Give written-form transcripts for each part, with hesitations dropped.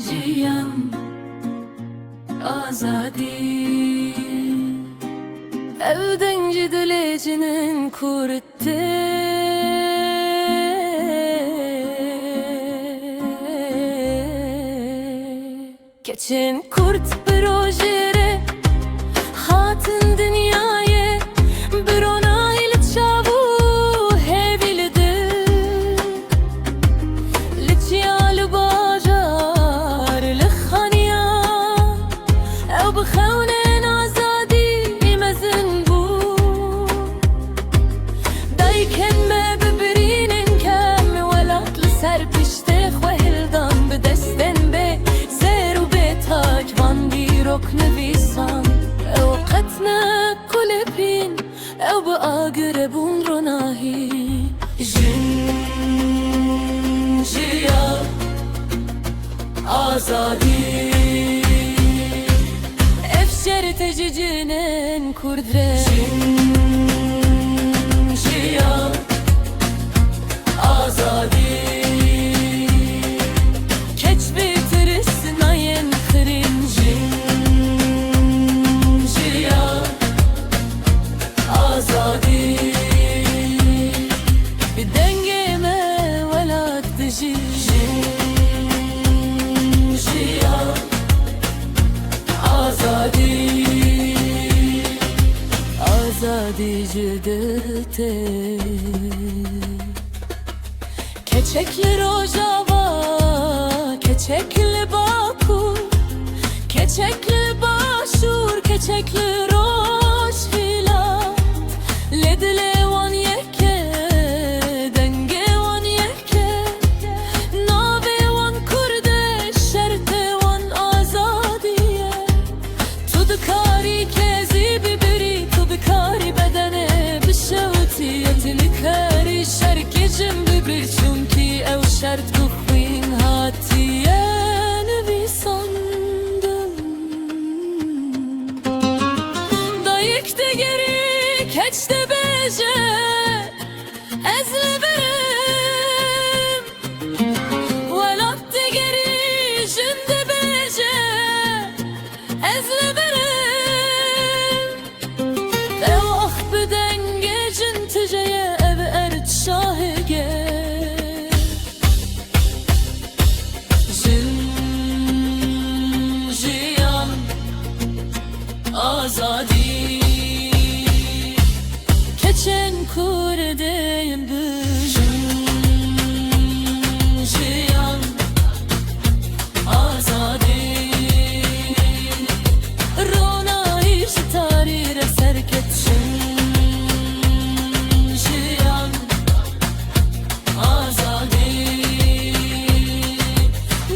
Jiyan azadi evden cidlecinin kurtti geçin kurt projere hatın dünyaya bir ona ilit çavu hevildi lityalı bacar lkhaniya ev bkhawnen azadi mezin bu dayken me bibrinin kem velat lser pişte khwehildan bedesten be zeru betak van dirok nevisan ew qetne kulebin ew bi agrebun ronahi jiya azadi efşer tecicinin kurdre jiya azadi keç bitirsin ayın kırın jiya azadi bir dengeme velat diji jiya azadi azadi cidete keçekli Rojava keçekli Baku keçekli Başur keçekli Roşhilat ledile van yeke denge van yeke nave van kurde şerte van azadiye tudkari kezi bibiri tudkari bedene bişevtiyetini kari şerkicim bibir çünkü ev şert kuhvin hatiye nevi sandım dayıkta geri keçte beje ezle berim velatta geri jinde beje ezle berim ev ah bedenge jintijeye ev ert şahige jiyan azadi keçen kurdeyim jiyan azadi rona iş tarire serketşin jiyan azadi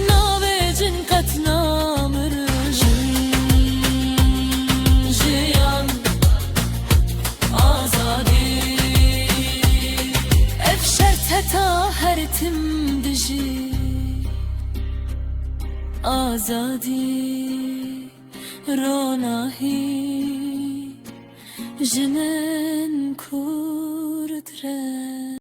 navecin katnamır jiyan azadi efşer teta her tim diji azadi ronahi jinin kurdre